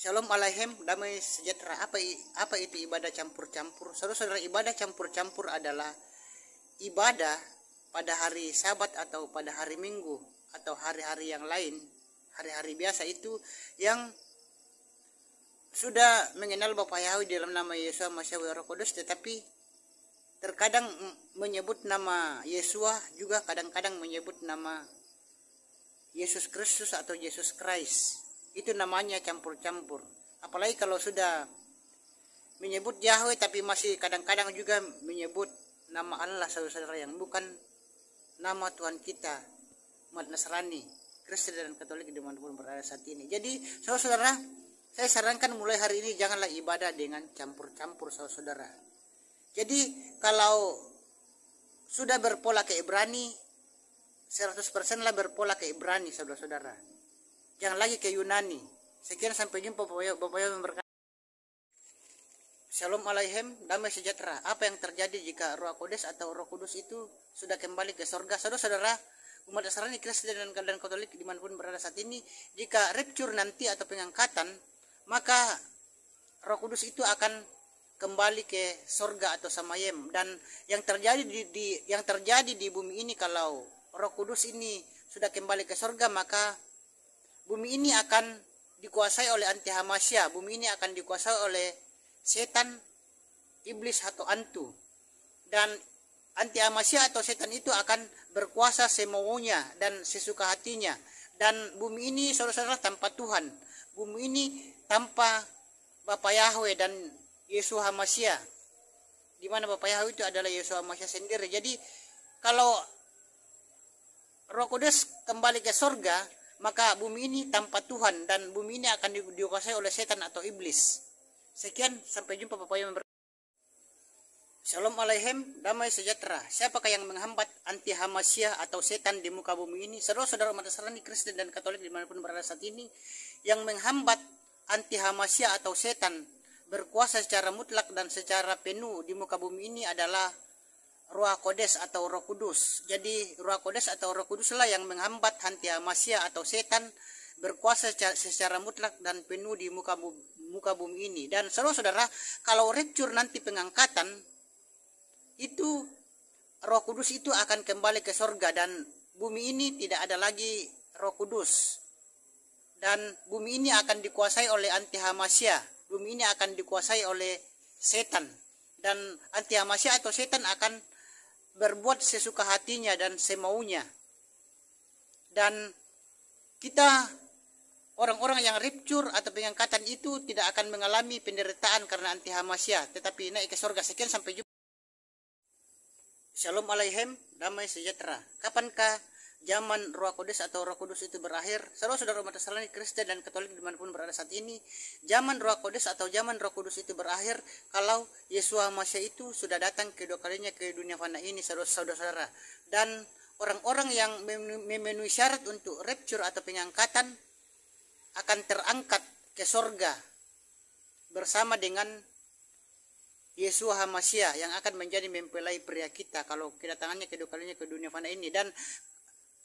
Shalom Aleichem, damai sejahtera. Apa itu ibadah campur-campur? Saudara-saudara, ibadah campur-campur adalah ibadah pada hari Sabat atau pada hari Minggu atau hari-hari yang lain, hari-hari biasa itu yang sudah mengenal Bapa Yahweh dalam nama Yesus Masya Roh Kudus, tetapi terkadang menyebut nama Yesus, juga kadang-kadang menyebut nama Yesus Kristus atau Yesus Christ. Itu namanya campur-campur. Apalagi kalau sudah menyebut Yahweh tapi masih kadang-kadang juga menyebut nama Allah, saudara-saudara, yang bukan nama Tuhan kita, umat Nasrani, Kristen dan Katolik dimanapun berada saat ini. Jadi saudara-saudara, saya sarankan mulai hari ini janganlah ibadah dengan campur-campur, saudara-saudara. Jadi kalau sudah berpola ke Ibrani, 100% lah berpola ke Ibrani, saudara-saudara. Jangan lagi ke Yunani. Sekian, sampai jumpa. Bapak Yahweh memberkati. Shalom Aleichem, damai sejahtera. Apa yang terjadi jika Roh Kudus atau Roh Kudus itu sudah kembali ke sorga? Saudara-saudara, umat Nasrani, Kristen dan Katolik dimanapun berada saat ini, jika rapture nanti atau pengangkatan, maka Roh Kudus itu akan kembali ke sorga atau samayem. Dan yang terjadi di bumi ini, kalau Roh Kudus ini sudah kembali ke sorga, maka bumi ini akan dikuasai oleh anti Hamasya. Bumi ini akan dikuasai oleh setan, iblis atau antu. Dan anti Hamasya atau setan itu akan berkuasa semaunya dan sesuka hatinya. Dan bumi ini, saudara-saudara, tanpa Tuhan. Bumi ini tanpa Bapa Yahweh dan Yesus Hamasya. Di mana Bapa Yahweh itu adalah Yesus Hamasya sendiri. Jadi kalau Roh Kudus kembali ke sorga, maka bumi ini tanpa Tuhan dan bumi ini akan dikuasai oleh setan atau iblis. Sekian, sampai jumpa Bapak yang memberkati. Shalom Aleichem, damai sejahtera. Siapakah yang menghambat anti Hamasya atau setan di muka bumi ini? Saudara-saudara umat Nasrani, Kristen dan Katolik dimanapun berada saat ini, yang menghambat anti Hamasya atau setan berkuasa secara mutlak dan secara penuh di muka bumi ini adalah Ruach Kodes atau Roh Kudus. Jadi Ruach Kodes atau Roh Kudus lah yang menghambat anti Hamasya atau setan berkuasa secara mutlak dan penuh di muka bumi ini. Dan saudara-saudara, kalau rapture nanti pengangkatan, itu Roh Kudus itu akan kembali ke sorga dan bumi ini tidak ada lagi Roh Kudus. Dan bumi ini akan dikuasai oleh anti Hamasya. Bumi ini akan dikuasai oleh setan. Dan anti Hamasya atau setan akan berbuat sesuka hatinya dan semaunya. Dan kita, orang-orang yang rapture atau pengangkatan itu, tidak akan mengalami penderitaan karena anti Hamasya, tetapi naik ke surga. Sekian, sampai jumpa. Shalom Aleichem, damai sejahtera. Kapankah zaman Ruach Kudus atau Roh Kudus itu berakhir? Saudara-saudara umat Nasrani, Kristen dan Katolik dimanapun berada saat ini, zaman Ruach Kudus atau zaman Roh Kudus itu berakhir kalau Yesus Masya itu sudah datang kedua kalinya ke dunia fana ini, saudara-saudara. Dan orang-orang yang memenuhi syarat untuk rapture atau pengangkatan akan terangkat ke sorga bersama dengan Yesus Hamasya yang akan menjadi mempelai pria kita kalau kedatangannya kedua kalinya ke dunia fana ini. Dan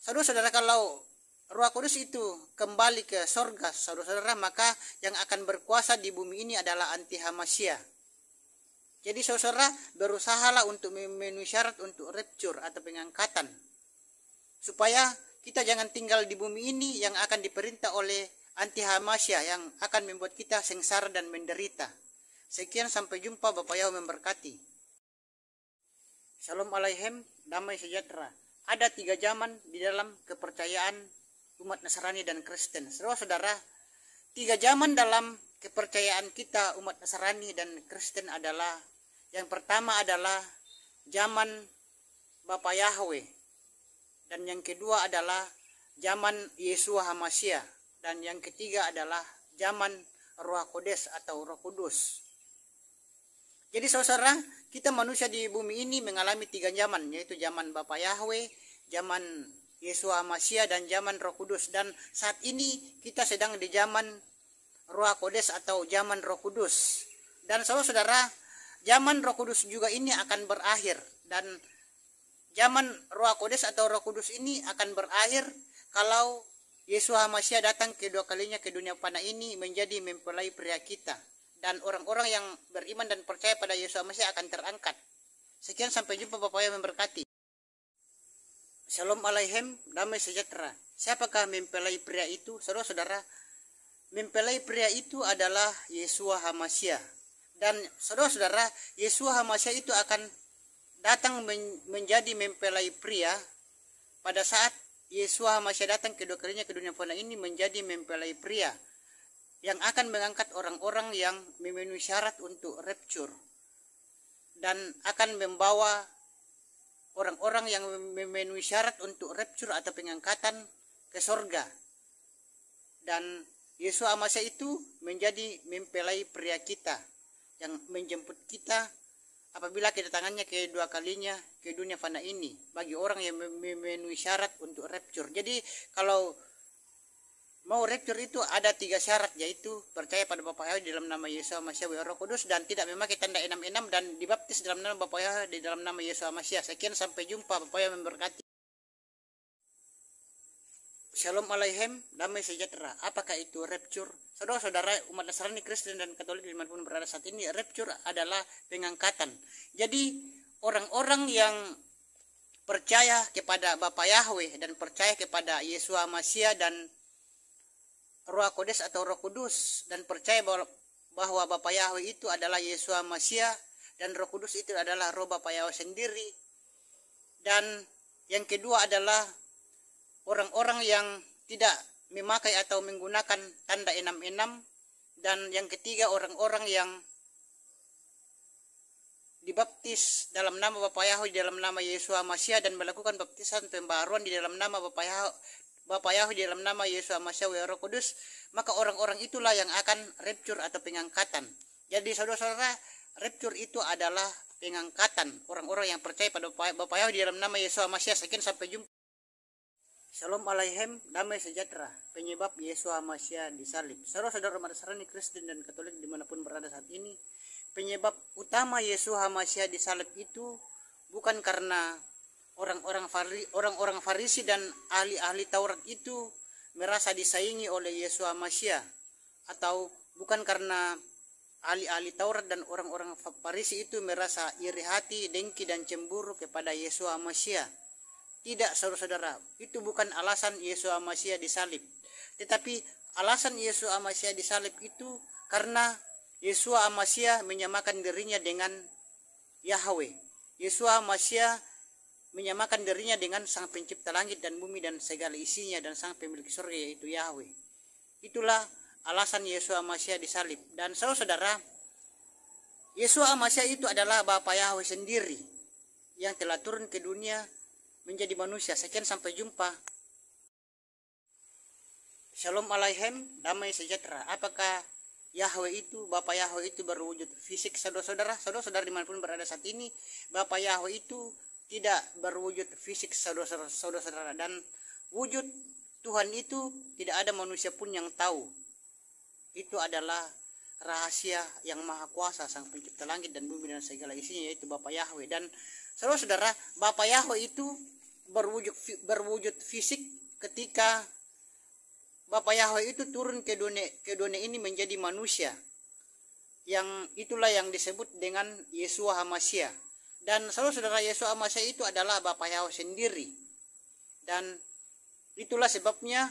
saudara-saudara, kalau Ruach Kudus itu kembali ke sorga, saudara-saudara, maka yang akan berkuasa di bumi ini adalah anti Hamasya. Jadi saudara, berusahalah untuk memenuhi syarat untuk rapture atau pengangkatan, supaya kita jangan tinggal di bumi ini yang akan diperintah oleh anti Hamasya yang akan membuat kita sengsara dan menderita. Sekian, sampai jumpa. Bapak Yahweh memberkati. Shalom Aleichem, damai sejahtera. Ada 3 zaman di dalam kepercayaan umat Nasrani dan Kristen. Saudara-saudara, 3 zaman dalam kepercayaan kita umat Nasrani dan Kristen adalah, yang pertama adalah zaman Bapa Yahweh, dan yang kedua adalah zaman Yesus Hamasya, dan yang ketiga adalah zaman Ruach Kodes atau Roh Kudus. Jadi saudara, kita manusia di bumi ini mengalami 3 zaman, yaitu zaman Bapa Yahweh, zaman Yesus Hamasya, dan zaman Roh Kudus. Dan saat ini kita sedang di zaman Ruach Kodes atau zaman Roh Kudus. Dan saudara, zaman Roh Kudus juga ini akan berakhir. Dan zaman Ruach Kodes atau Roh Kudus ini akan berakhir kalau Yesus HaMasyiah datang kedua kalinya ke dunia fana ini menjadi mempelai pria kita. Dan orang-orang yang beriman dan percaya pada Yesus HaMasyiah akan terangkat. Sekian, sampai jumpa, Bapak yang memberkati. Shalom Aleichem, damai sejahtera. Siapakah mempelai pria itu? Saudara-saudara, mempelai pria itu adalah Yesus HaMasyiah. Dan saudara-saudara, Yesus HaMasyiah itu akan datang menjadi mempelai pria pada saat Yesus HaMasyiah datang kedua kalinya ke dunia fana ini menjadi mempelai pria yang akan mengangkat orang-orang yang memenuhi syarat untuk rapture dan akan membawa orang-orang yang memenuhi syarat untuk rapture atau pengangkatan ke sorga. Dan Yesus HaMasyiah itu menjadi mempelai pria kita yang menjemput kita apabila kedatangannya kedua kalinya ke dunia fana ini bagi orang yang memenuhi syarat untuk rapture. Jadi kalau mau rapture itu ada 3 syarat, yaitu percaya pada Bapa Yahweh di dalam nama Yesus HaMasyiah wa Roh Kudus, dan tidak memakai tanda 66, dan dibaptis dalam nama Bapa Yahweh di dalam nama Yesus HaMasyiah. Sekian, sampai jumpa. Bapa Yahweh memberkati. Shalom Aleichem, damai sejahtera. Apakah itu rapture? Saudara-saudara umat Nasrani, Kristen, dan Katolik dimanapun berada saat ini, rapture adalah pengangkatan. Jadi orang-orang yang percaya kepada Bapa Yahweh dan percaya kepada Yesus HaMasyiah dan Roh Kodes atau Roh Kudus, dan percaya bahwa Bapa Yahweh itu adalah Yesus HaMasyiah dan Roh Kudus itu adalah Roh Bapa Yahweh sendiri. Dan yang kedua adalah orang-orang yang tidak memakai atau menggunakan tanda 66, dan yang ketiga orang-orang yang dibaptis dalam nama Bapa Yahweh di dalam nama Yesus HaMasyiah dan melakukan baptisan pembaruan di dalam nama Bapa Yahweh di dalam nama Yesus HaMasyiah wa Roh Kudus, maka orang-orang itulah yang akan rapture atau pengangkatan. Jadi saudara-saudara, rapture itu adalah pengangkatan orang-orang yang percaya pada Bapa Yahweh di dalam nama Yesus HaMasyiah. Sekian, sampai jumpa. Shalom Aleichem, damai sejahtera. Penyebab Yesus HaMasyiah disalib. Saudara-saudara umat Nasrani, Kristen, dan Katolik dimanapun berada saat ini, penyebab utama Yesus HaMasyiah disalib itu bukan karena orang-orang Farisi dan ahli-ahli Taurat itu merasa disaingi oleh Yesus HaMasyiah, atau bukan karena ahli-ahli Taurat dan orang-orang Farisi itu merasa iri hati, dengki, dan cemburu kepada Yesus HaMasyiah. Tidak, saudara-saudara, itu bukan alasan Yesus HaMasyiah disalib. Tetapi alasan Yesus HaMasyiah disalib itu karena Yesus HaMasyiah menyamakan dirinya dengan Yahweh. Yesus HaMasyiah menyamakan dirinya dengan Sang Pencipta langit dan bumi dan segala isinya, dan Sang Pemilik surga, yaitu Yahweh. Itulah alasan Yesus HaMasyiah disalib. Dan saudara-saudara, Yesus HaMasyiah itu adalah Bapa Yahweh sendiri yang telah turun ke dunia menjadi manusia. Sekian, sampai jumpa. Shalom Aleichem, damai sejahtera. Apakah Yahweh itu, Bapa Yahweh itu berwujud fisik? Saudara-saudara dimanapun berada saat ini, Bapa Yahweh itu tidak berwujud fisik, saudara-saudara. Dan wujud Tuhan itu tidak ada manusia pun yang tahu. Itu adalah rahasia yang maha kuasa, Sang Pencipta langit dan bumi dan segala isinya, yaitu Bapa Yahweh. Dan saudara-saudara, Bapa Yahweh itu berwujud fisik ketika Bapa Yahweh itu turun ke dunia ini menjadi manusia. Yang itulah yang disebut dengan Yesus HaMasyiah. Dan saudara-saudara, Yesus HaMasyiah itu adalah Bapa Yahweh sendiri. Dan itulah sebabnya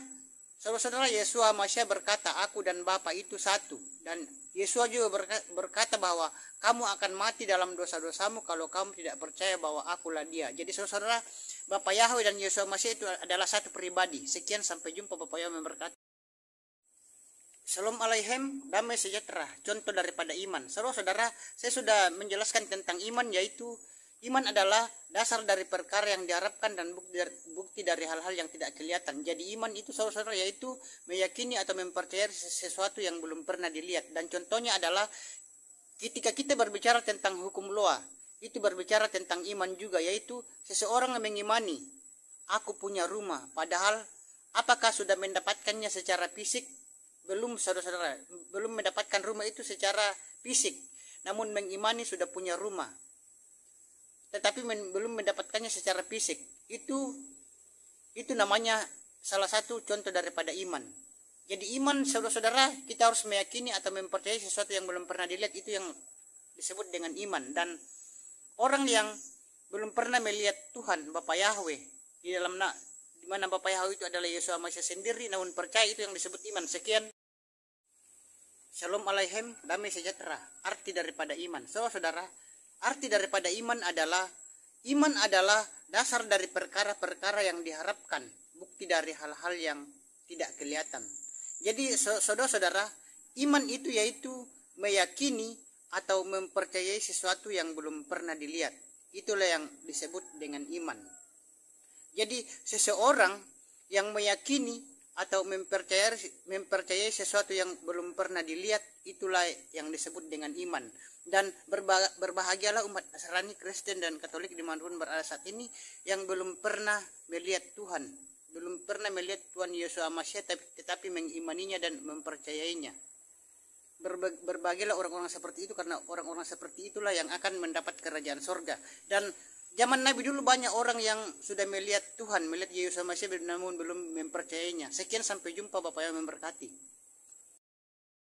saudara-saudara, Yesus HaMasyiah berkata, aku dan Bapa itu satu. Dan Yesus juga berkata bahwa kamu akan mati dalam dosa-dosamu kalau kamu tidak percaya bahwa akulah Dia. Jadi saudara-saudara, Bapa Yahweh dan Yesus HaMasyiah itu adalah satu pribadi. Sekian, sampai jumpa. Bapa Yahweh memberkati. Shalom Aleichem, damai sejahtera. Contoh daripada iman. Saudara-saudara, saya sudah menjelaskan tentang iman, yaitu iman adalah dasar dari perkara yang diharapkan dan bukti dari hal-hal yang tidak kelihatan. Jadi iman itu, saudara-saudara, yaitu meyakini atau mempercayai sesuatu yang belum pernah dilihat. Dan contohnya adalah ketika kita berbicara tentang hukum Noah, itu berbicara tentang iman juga, yaitu seseorang yang mengimani, aku punya rumah, padahal apakah sudah mendapatkannya secara fisik? Belum, saudara-saudara, belum mendapatkan rumah itu secara fisik, namun mengimani sudah punya rumah, tetapi belum mendapatkannya secara fisik. Itu namanya salah satu contoh daripada iman. Jadi iman, saudara-saudara, kita harus meyakini atau mempercayai sesuatu yang belum pernah dilihat, itu yang disebut dengan iman. Dan orang yang belum pernah melihat Tuhan Bapa Yahweh di mana Bapa Yahweh itu adalah Yesus Masih sendiri, namun percaya, itu yang disebut iman. Sekian. Shalom Aleichem, damai sejahtera. Arti daripada iman. Saudara, arti daripada iman adalah dasar dari perkara-perkara yang diharapkan, bukti dari hal-hal yang tidak kelihatan. Jadi saudara-saudara, iman itu yaitu meyakini atau mempercayai sesuatu yang belum pernah dilihat. Itulah yang disebut dengan iman. Jadi seseorang yang meyakini atau mempercayai sesuatu yang belum pernah dilihat, itulah yang disebut dengan iman. Dan berbahagialah umat Nasrani, Kristen, dan Katolik dimanapun berada saat ini yang belum pernah melihat Tuhan, belum pernah melihat Tuhan Yesus Masih, tetapi mengimaninya dan mempercayainya. Berbahagialah orang-orang seperti itu, karena orang-orang seperti itulah yang akan mendapat kerajaan sorga. Dan zaman Nabi dulu banyak orang yang sudah melihat Tuhan, melihat Yesus Masih, namun belum mempercayainya. Sekian, sampai jumpa, Bapak yang memberkati.